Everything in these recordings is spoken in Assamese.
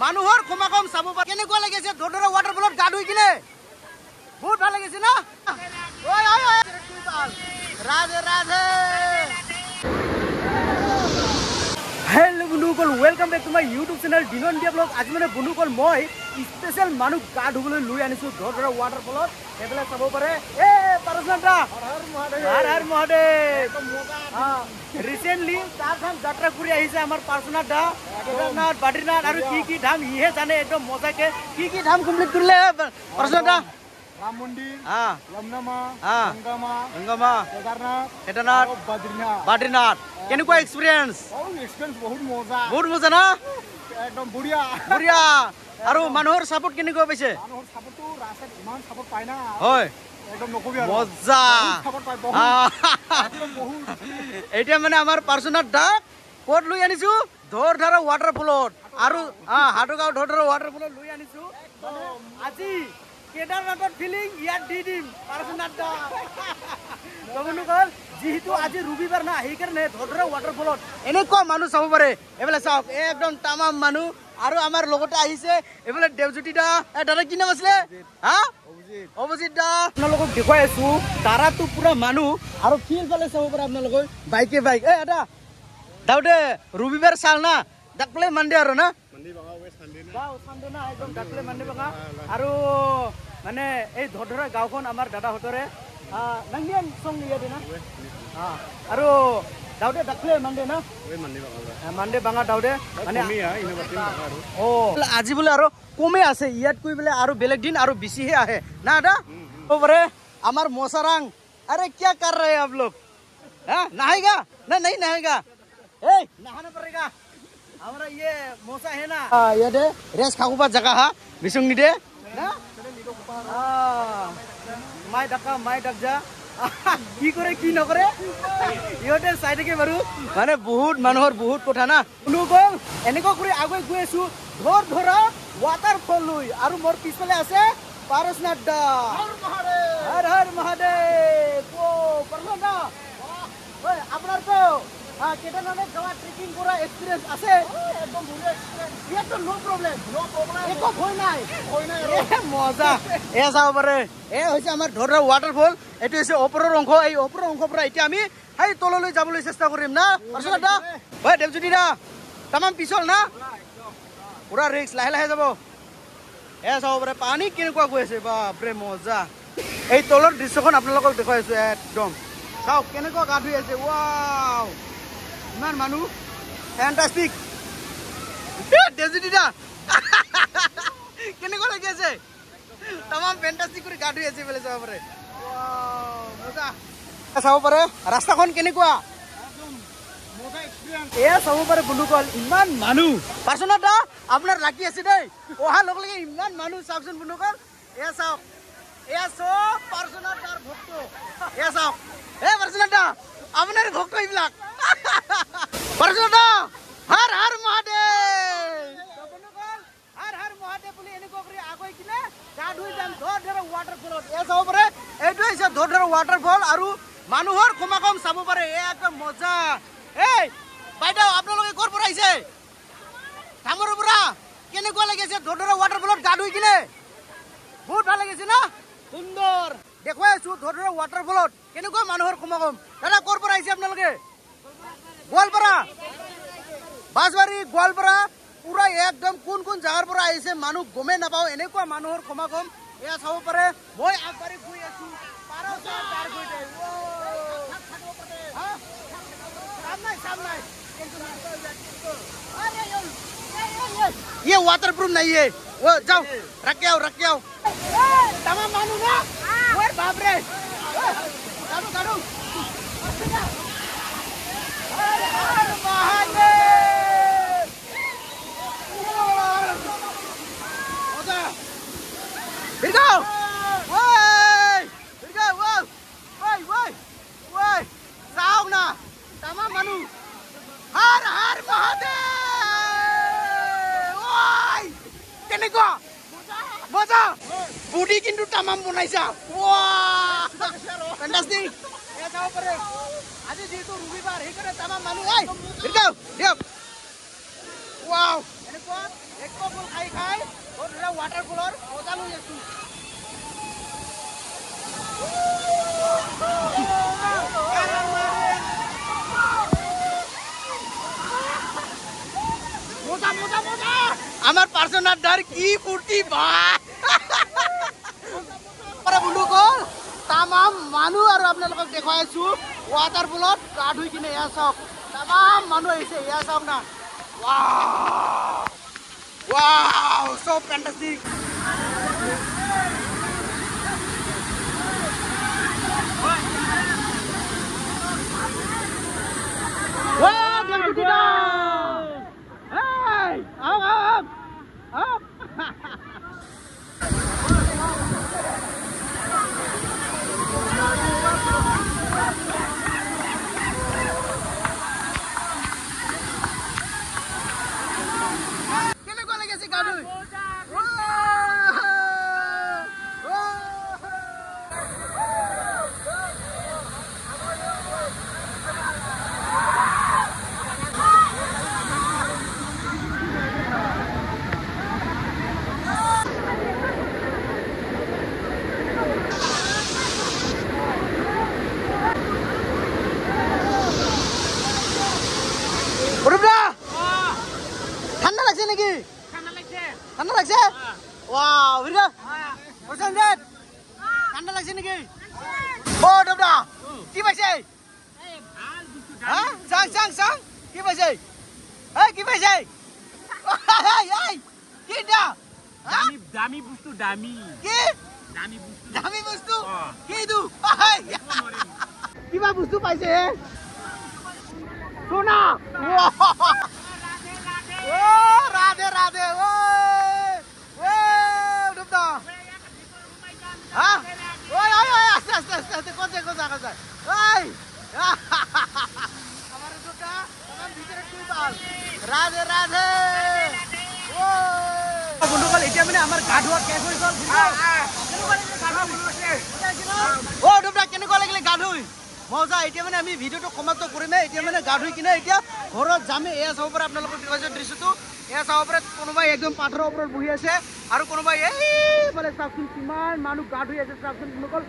মানুহৰ সমাগম চাব পাৰে কেনেকুৱা লাগিছে ধৰধৰা ৱাটাৰফলত গা ধুই কিনে বহুত ভাল লাগিছে না ওই ওই ওই রাধে রাধে हेलो बंधुकल welcome back to my YouTube channel दिनन इंडिया ब्लॉग आज माने बंधुकल মই स्पेशल मानु गा धुবলৈ লৈ আনিছো ধৰধৰা ৱাটাৰফলত এবেলা চাব পাৰে এ পাৰসনাটা হৰ হৰ মহাদেৱ ৰিসেন্টলি চাৰ ধাম যাত্ৰা কৰি আহিছে আমাৰ পাৰসনাটা কেদাৰনাথ বদ্ৰীনাথ আৰু কি ধাম ইহে জানে একদম মজাকে কি ধাম কমপ্লিট কৰিলে পাৰসনাটা राम मंदिर लमनामा गंगामा केदारनाथ बद्रीनाथ केनेকুৱা এক্সপেৰিয়েন্স বহুত মজা না একদম বঢ়িয়া বঢ়িয়া আৰু মানুহৰ সাপোৰ্ট কেনেকুৱা পাইছে মানুহৰ সাপোৰ্টটো ৰাস্তাত ইমান সাপোৰ্ট পায় না হয় একদম নকবি আৰু মজা সাপোৰ্ট পায় বহুত এতিয়া মানে আমাৰ পাৰসনাথ দা ক'ত লৈ আনিছো ধৰধৰা ৱাটাৰফলত আৰু হাটগাঁও ধৰধৰা ৱাটাৰফলত লৈ আনিছো আজি কেদাৰনাথৰ ফিলিং ইয়াত দি দিম পাৰসনাথ দা যেহেতু আজি ৰবিবাৰ না সেইকাৰণে ধৰধৰা ৱাটাৰফলত এনেকুৱা মানুহ চাব পাৰে এইফালে চাওক একদম তামাম মানুহ আৰু আমাৰ লগতে আহিছে এইফালে দেৱজ্যোতি দা দাদা কি নাম আছিলে অভিজিত দা আপোনালোকক দেখুৱাই আছো তাৰাতো পুৰা মানুহ আৰু ফিল্ডফালে চাব পাৰে আপোনালোকে বাইকে বাইক এটা দাউদে ৰবিবাৰ চাল না ডাকলে মানডে আৰু না ডাকলে মানডে বাঙা আৰু মানে এই ধৰধৰা গাঁওখন আমাৰ দাদাহঁতৰে নাংনিয়ান সং ইয়াতে না আৰু দাউদে ডাকলে মানডে না মানডে বাঙা দাউদে মানে আজি বোলে আৰু কমে আছে ইয়াত কৈ বোলে আৰু বেলেগ দিন আৰু বেছিহে আহে না দাদা ওপরে আমার मोसारांग अरे क्या कर रहे हैं आप लोग नहाएगा नहीं नहाएगा नहाना पड़ेगा हमारा ये मोसा है ना ये दे रेस खाकुबा जगह है बिसुंग दे ना माय डक जा কি কৰে কি নকৰে ইহতে চাই থাকে বাৰু মানে বহুত মানুহৰ বহুত কথা না অনুকল এনেকৈ কৰি আগুৱাই গৈ আছো ধৰধৰা ৱাটাৰফল লৈ আৰু মোৰ পিছফালে আছে পাৰসনাথ দা হৰ হৰ মহাদেৱ ও পাৰসনাথ দা ওই আপনার তো কেদারনাথে যাওয়া ট্রেকিং করা এক্সপেরিয়েন্স আছে একদম বঢ়িয়া এক্সপেরিয়েন্স ইয়াতো নো প্রবলেম একো ভয় নাই মজা এ চাব পাৰে এ হৈছে আমাৰ ধৰধৰা ৱাটাৰফল এটো হৈছে ওপৰৰ অংশ এই ওপৰৰ অংশৰ পৰা এতিয়া আমি এই তললৈ যাবলৈ চেষ্টা কৰিম না পাৰসনাথ দা ওই দেৱজ্যোতি দা তামাম পিছল না পুৰা ৰিস্ক লাহে লাহে যাব এ চাব পাৰে পানী কেনেকুৱা গৈ আছে বাপৰে মজা এই তলৰ দৃশ্যখন আপোনালোকক দেখুৱাই আছো একদম চাওক কেনেকুৱা গা ধুই আছে ৱাও ইমান মানুহ ফেণ্টাষ্টিক দেৱজ্যোতি দা কেনেকুৱা লাগি আছে তামাম ফেণ্টাষ্টিক কৰি গা ধুই আছে বোলে চাব পাৰে মজা চাব পাৰে ৰাস্তাখন কেনেকুৱা চাব পাৰে বন্ধুকল ইমান মানুহ পাৰসনাথ দা আপোনাৰ লাগি আছে দেই অহা লগে লগে ইমান মানুহ চাওকচোন বন্ধুকল এয়া চাওক এয়া চব পাৰসনাথ দাৰ ভক্ত এয়া চাওক পাৰসনাথ দা আপোনাৰ ভক্ত এইবিলাক পাৰসনাথ দা হৰ হৰ মহাদেৱ হৰ হৰ মহাদেৱ বুলি এনেকুৱা কৰি আগুৱাই কিনে গা ধুই যাম ধৰধৰা ৱাটাৰফলত এয়া চাব পাৰে এইটো হৈছে ধৰধৰা ৱাটাৰফল আৰু মানুহৰ সমাগম চাব পাৰে একদম মজা বাইদেউ আপোনালোকে ক'ৰ পৰা আহিছে ধামৰ পৰা কেনেকুৱা লাগিছে ধৰধৰা ৱাটাৰফলত গা ধুই কিনে বহুত ভাল লাগিছে না সুন্দৰ দেখুৱাই আছো ধৰধৰা ৱাটাৰফলত কেনেকুৱা মানুহৰ সমাগম দাদা ক'ৰ পৰা আহিছে আপোনালোকে গোৱালপাৰা বাঁশবাৰী গোৱালপাৰা পুৰা একদম কোন কোন জাগাৰ পৰা আহিছে মানুহ গমেই নাপাওঁ এনেকুৱা মানুহৰ সমাগম এয়া চাব পাৰে মই আগবাঢ়ি গৈ আছো ये वाटरप्रूफ नहीं है वो जाओ रख के आओ तमाम मानू ना ओए बाप रे काटो हर हर महादेव फिर जाओ ओए जाओ ना तमाम मानू हर हर महादेव কেনেকুৱা মজা বুডি কিন্তু তামাম বনাইছা ওয়া ফ্যান্টাস্টিক এ যাও পৰে আজি যেহেতু ৰবিবাৰ সেইকাৰণে তামাম মানুহ দিয়ক ওয়াও এনেকুৱা এক কপল আমাৰ পাৰ্সোনাল ডাৰ কি ফুৰ্তি ভাই বন্ধুসকল তামাম মানুহ আৰু আপোনালোকক দেখুৱাই আছো ৱাটাৰ পুলত গা ধুই কিনে এয়া চাওক তামাম মানুহ আহিছে এয়া চাওক না ৱাও সো ফ্যান্টাস্টিক ঠান্ডা লাগছে নাকি ঠান্ডা লাগছে ওয়াও ভিড়া ওসেনজেট ঠান্ডা লাগছে নাকি ও ডবডা কি পাইছে হ্যাঁ সাং সাং সাং কি পাইছে এই কি পাইছে এই কি দা দামি বস্তু দামি কি দামি বস্তু কি দু কিবা বস্তু পাইছে সোনা ও রাধে রাধে ও ডুবদা হ্যাঁ ওই ওই ওই আস্তে আস্তে আস্তে আস্তে কোথায় কোথায় কোথায় ওই আমার ডুবদা আমার ভিতরে টুইবাল রাধে রাধে ও বন্ধুসকল এতিয়া মানে আমাৰ গা ধোৱা শেষ হৈ গ'ল ও ডুবদা কেনেকুৱা লাগিলে গা ধুই মজা এতিয়া মানে আমি ভিডিওটো সমাপ্ত কৰিমে এতিয়া মানে গা ধুই কিনে এতিয়া ঘৰত যামে এয়া চাব পাৰে আপোনালোকৰ দেখুৱাইছে দৃশ্যটো এয়া চাব পাৰে কোনোবাই একদম পাথৰৰ ওপৰত বহি আছে আৰু কোনোবাই এইফালে চাওকচোন কিমান মানুহ গা ধুই আছে চাওকচোন বন্ধুসকল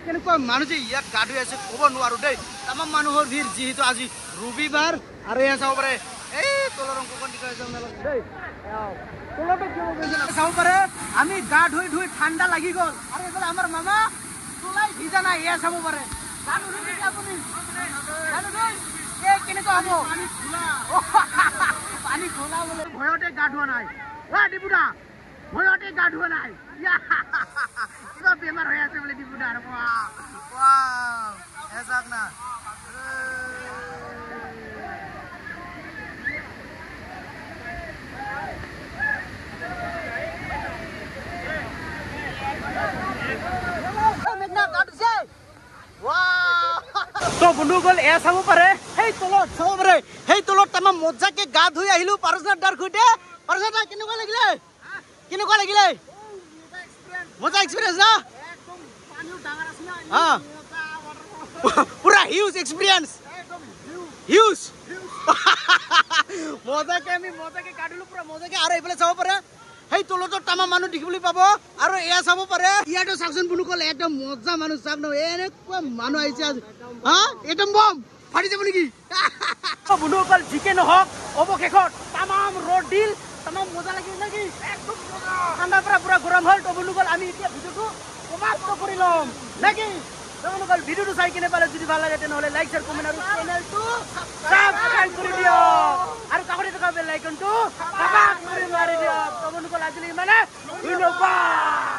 কেনেকুৱা মানুহ যে ইয়াত গা ধুই আছে ক'ব নোৱাৰো দেই তামাম মানুহৰ ভিৰ যিহেতু আজি ৰবিবাৰ আৰু এয়া চাব পাৰে এই তলৰ অংশখন দেখুৱাইছে আপোনালোকে দেই তলতো কিয় গৈছে চাব পাৰে আমি গা ধুই ধুই ঠাণ্ডা লাগি গ'ল আৰু এইফালে আমাৰ মামা চলাই ভিজা নাই এয়া চাব পাৰে পানী খোলা বোলে ভয়তে গা ধোৱা নাই ডিপুদা ভয়তে গা ধোৱা নাই কিবা বেমাৰ হৈ আছে বোলে ডিপুদা চাওক না তো বন্ধুসকল এয়া চাব পাৰে সেই তলত চাব পাৰে সেই তলত তামাম মজাকে গা ধুই আহিলো পাৰসনাথ দাৰ সৈতে পাৰসনাথ কেনেকুৱা লাগিলে মজা এক্সপিৰিয়েঞ্চ না পুৰা হিউজ এক্সপিৰিয়েঞ্চ হিউজ মজাকে আমি মজাকে গা ধুলো পুৰা মজাকে আৰু এইফালে চাব পাৰে সেই তলতো তামাম মানুহ দেখিবলৈ পাব আৰু এয়া চাব পাৰে ইয়াতো চাওকচোন বন্ধুসকল একদম মজা মানুহ চাওক ন এনেকুৱা মানুহ আহিছে আজি হা একদম বম ফাটি যাব নেকি বন্ধুসকল জিকে নহওক অৱশেষত তামাম ৰ'দ দিল তামাম মজা লাগিল নেকি একদম ঠাণ্ডাৰ পৰা পুৰা গৰম হ'ল তো বন্ধুসকল আমি এতিয়া ভিডিঅ'টো সমাপ্ত কৰি ল'ম নেকি বন্ধুসকল ভিডিঅ'টো চাই কিনে পালে যদি ভাল লাগে তেনেহ'লে লাইক শ্বেয়াৰ কমেণ্ট আৰু চেনেলটো সাবস্ক্ৰাইব কৰি দিয়ক আৰু কাষতে থকা বেল আইকনটো দবাই মাৰি দিয়ক তো বন্ধুসকল আজিলৈকে মানে ধন্যবাদ।